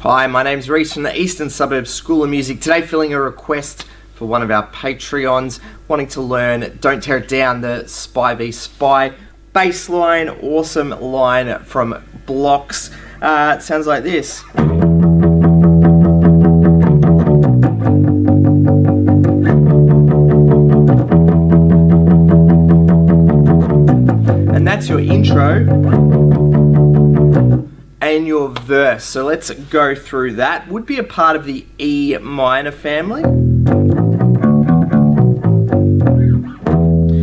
Hi, my name's Rhys from the Eastern Suburbs School of Music. Today filling a request for one of our Patreons wanting to learn Don't Tear It Down, the Spy v Spy bass line. Awesome line from Blocks. It sounds like this. And that's your intro and your verse. So let's go through that. Would be a part of the E minor family.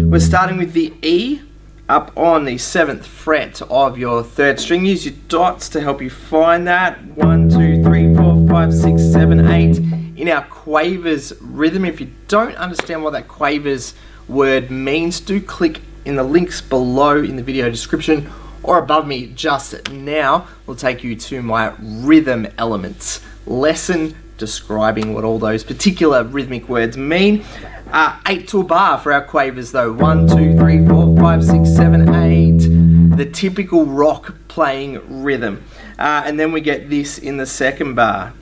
We're starting with the E up on the 7th fret of your 3rd string. Use your dots to help you find that. 1, 2, 3, 4, 5, 6, 7, 8 in our quavers rhythm. If you don't understand what that quavers word means, do click in the links below in the video description or above me just now. Will take you to my rhythm elements lesson describing what all those particular rhythmic words mean. 8 to a bar for our quavers though. 1, 2, 3, 4, 5, 6, 7, 8. The typical rock playing rhythm. And then we get this in the 2nd bar.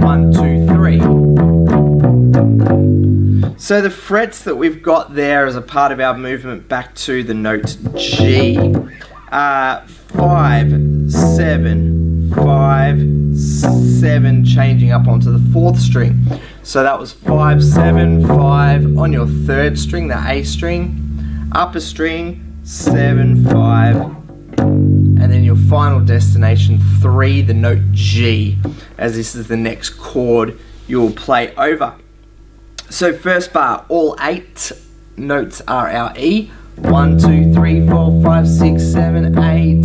1, 2, 3. So the frets that we've got there as a part of our movement back to the note G. 5, 7, 5, 7, changing up onto the 4th string. So that was 5, 7, 5 on your 3rd string, the A string, upper string, 7, 5, and then your final destination 3, the note G, as this is the next chord you'll play over. So first bar, all 8 notes are our E. 1, 2, 3, 4, 5, 6, 7, 8,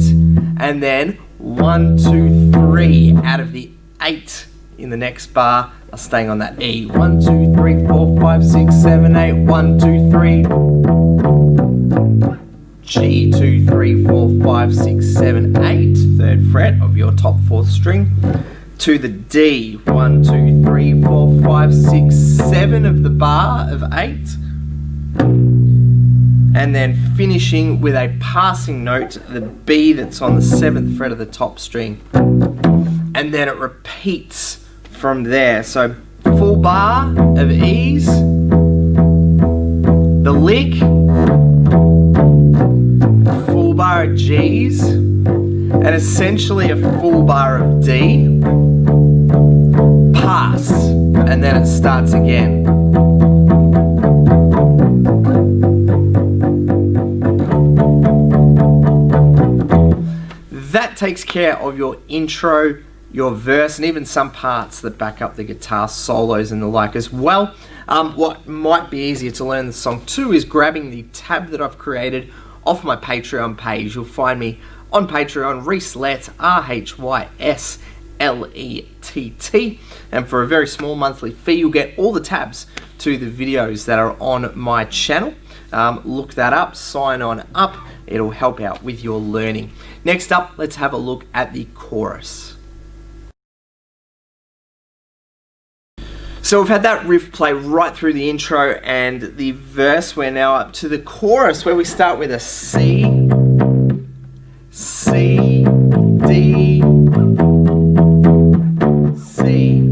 and then 1, 2, 3 out of the 8 in the next bar are staying on that E. 1, 2, 3, 4, 5, 6, 7, 8, 1, 2, 3. G, 2, 3, 4, 5, 6, 7, 8, 3rd fret of your top 4th string. To the D, 1, 2, 3, 4, 5, 6, 7 of the bar of 8. And then finishing with a passing note, the B that's on the 7th fret of the top string. And then it repeats from there. So full bar of E's, the lick, full bar of G's, and essentially a full bar of D, pass, and then it starts again. That takes care of your intro, your verse, and even some parts that back up the guitar solos and the like as well. What might be easier to learn the song too is grabbing the tab that I've created off my Patreon page. You'll find me on Patreon, Rhys Lett, RHYSLETT, and for a very small monthly fee you'll get all the tabs to the videos that are on my channel. Look that up, sign on up, it'll help out with your learning. Next up, let's have a look at the chorus. So we've had that riff play right through the intro and the verse. We're now up to the chorus where we start with a C, C, D, C.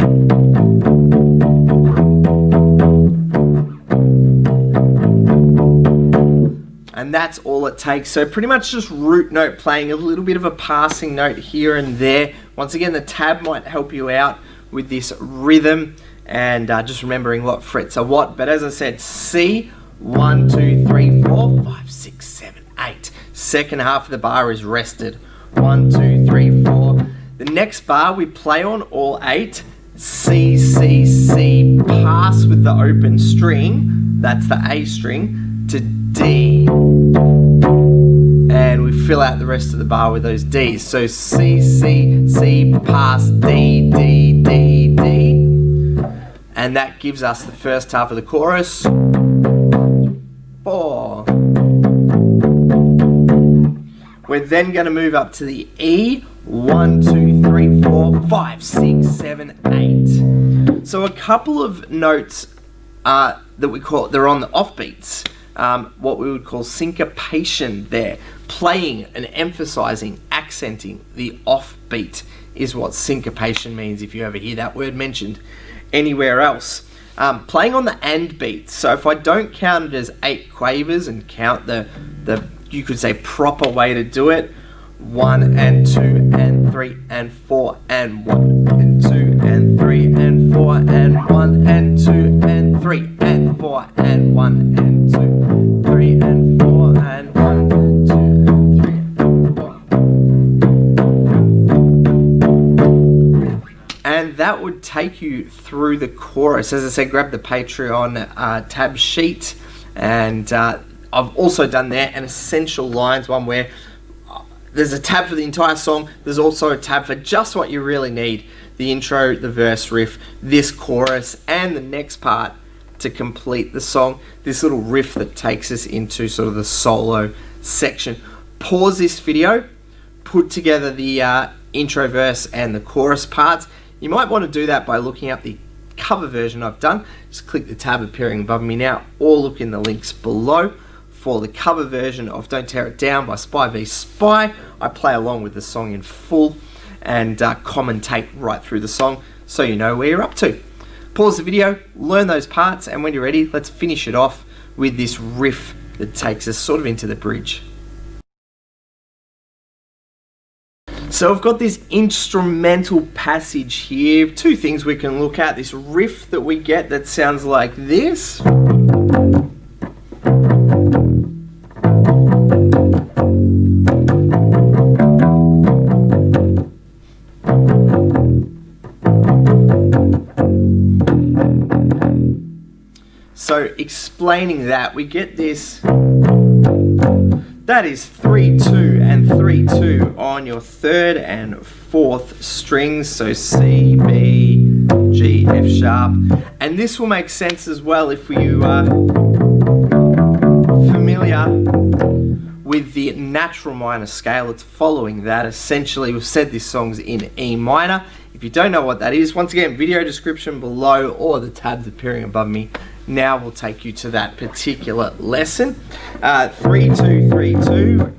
And that's all it takes. So pretty much just root note playing, a little bit of a passing note here and there. Once again, the tab might help you out with this rhythm and just remembering what frets are what. But as I said, C, 1, 2, 3, 4, 5, 6, 7, 8. 2nd half of the bar is rested. 1, 2, 3, 4. The next bar we play on all 8. C, C, C, pass with the open string, that's the A string, to D. And we fill out the rest of the bar with those D's. So C, C, C, pass, D, D, D, D. And that gives us the first half of the chorus. 4. We're then going to move up to the E. 1, 2, 3, 4, 5, 6, 7, 8. So a couple of notes that we call, they're on the offbeats. what we would call syncopation there. Playing and emphasizing, accenting the offbeat is what syncopation means if you ever hear that word mentioned anywhere else. Playing on the and beat. So if I don't count it as 8 quavers and count the you could say proper way to do it, 1 and 2 and 3 and 4 and 1 and 2 and 3 and 4 and 1 and 2 and 3 and 4 and 1 and 2, 3 and 4 and 1 and 2 and 3 and 4. And that would take you through the chorus. As I said, grab the Patreon tab sheet, and I've also done there an essential lines one where there's a tab for the entire song. There's also a tab for just what you really need. The intro, the verse riff, this chorus, and the next part to complete the song. This little riff that takes us into sort of the solo section. Pause this video, put together the intro, verse, and the chorus parts. You might want to do that by looking up the cover version I've done. Just click the tab appearing above me now, or look in the links below for the cover version of Don't Tear It Down by Spy v Spy. I play along with the song in full and commentate right through the song so you know where you're up to. Pause the video, learn those parts, and when you're ready, let's finish it off with this riff that takes us sort of into the bridge. So I've got this instrumental passage here. 2 things we can look at. This riff that we get that sounds like this. So explaining that, we get this, that is 3-2 and 3-2 on your 3rd and 4th strings, so C, B, G, F sharp, and this will make sense as well if you are familiar with the natural minor scale. It's following that. Essentially, we've said this song's in E minor. If you don't know what that is, once again, video description below or the tabs appearing above me now will take you to that particular lesson. 3-2, 3-2,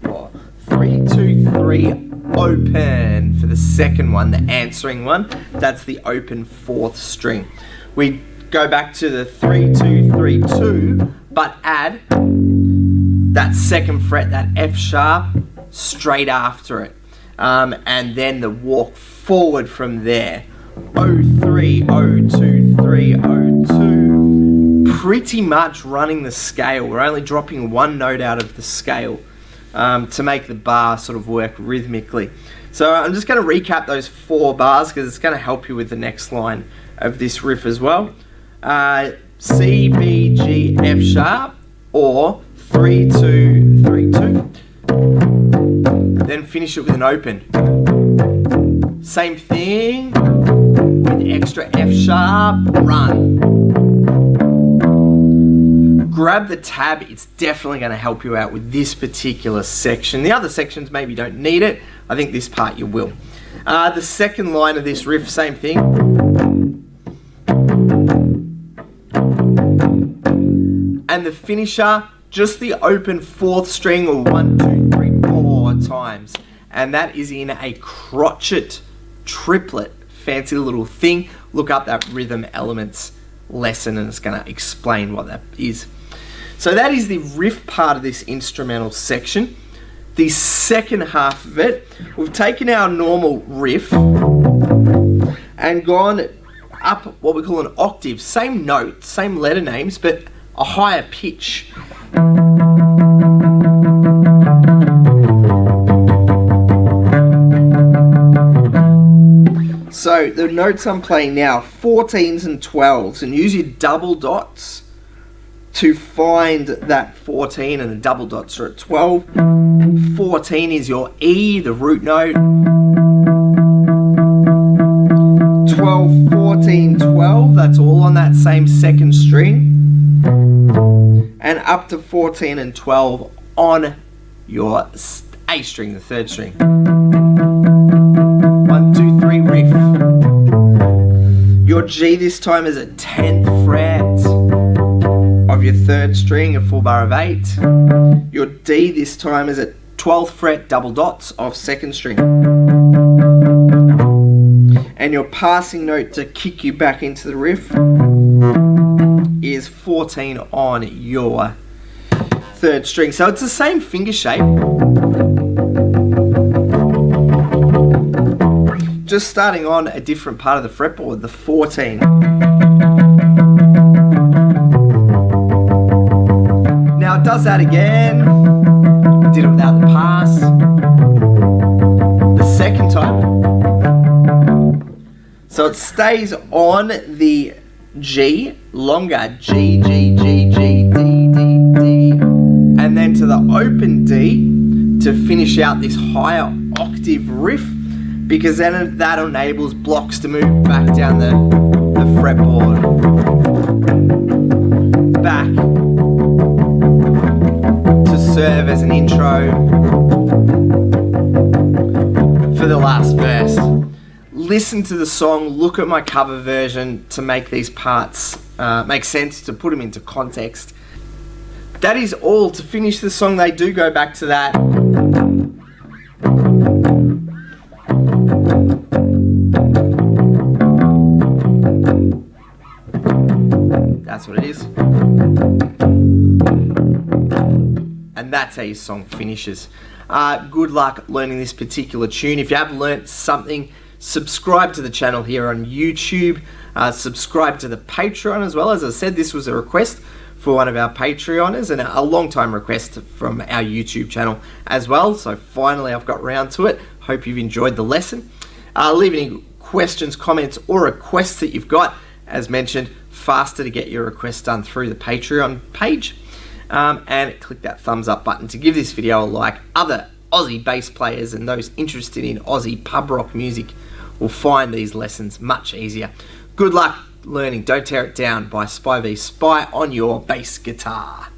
or 3-2-3 open for the second one, the answering one. That's the open 4th string. We go back to the 3-2-3-2, but add that 2nd fret, that F sharp, straight after it. And then the walk forward from there. 0-3, 0-2, 3, 0-2. Pretty much running the scale. We're only dropping 1 note out of the scale to make the bar sort of work rhythmically. So I'm just going to recap those 4 bars because it's going to help you with the next line of this riff as well. C, B, G, F sharp, or 3-2, 3-2. Then finish it with an open. Same thing with extra F sharp, run. Grab the tab, it's definitely going to help you out with this particular section. The other sections maybe don't need it. I think this part you will. The second line of this riff, same thing. And the finisher, just the open 4th string, or 1, 2, 3, 4 times. And that is in a crotchet triplet. Fancy little thing. Look up that rhythm elements lesson and it's going to explain what that is. So that is the riff part of this instrumental section. The second half of it, we've taken our normal riff and gone up what we call an octave. Same note, same letter names, but a higher pitch. So the notes I'm playing now, 14s and 12s, and use your double dots to find that 14, and the double dots are at 12. 14 is your E, the root note. 12, 14, 12, that's all on that same 2nd string. And up to 14 and 12 on your A string, the 3rd string. 1, 2, 3, riff. Your G this time is a 10th fret of of your 3rd string, a full bar of 8. Your D this time is at 12th fret, double dots of 2nd string. And your passing note to kick you back into the riff is 14 on your 3rd string. So it's the same finger shape, just starting on a different part of the fretboard, the 14. Now it does that again. Did it without the pass. The 2nd time. So it stays on the G, longer G, G, G, G, D, D, D, and then to the open D to finish out this higher octave riff, because then that enables blocks to move back down the fretboard. Back to serve as an intro for the last verse. Listen to the song, look at my cover version to make these parts make sense, to put them into context. That is all. To finish the song, they do go back to that. That's what it is. And that's how your song finishes. Good luck learning this particular tune. If you have learnt something, subscribe to the channel here on YouTube. Subscribe to the Patreon as well. As I said, this was a request for one of our Patreoners and a long time request from our YouTube channel as well. So finally I've got round to it. Hope you've enjoyed the lesson. Leave any questions, comments or requests that you've got. As mentioned, faster to get your requests done through the Patreon page. And click that thumbs up button to give this video a like. Other Aussie bass players and those interested in Aussie pub rock music will find these lessons much easier. Good luck learning Don't Tear It Down by Spy v Spy on your bass guitar.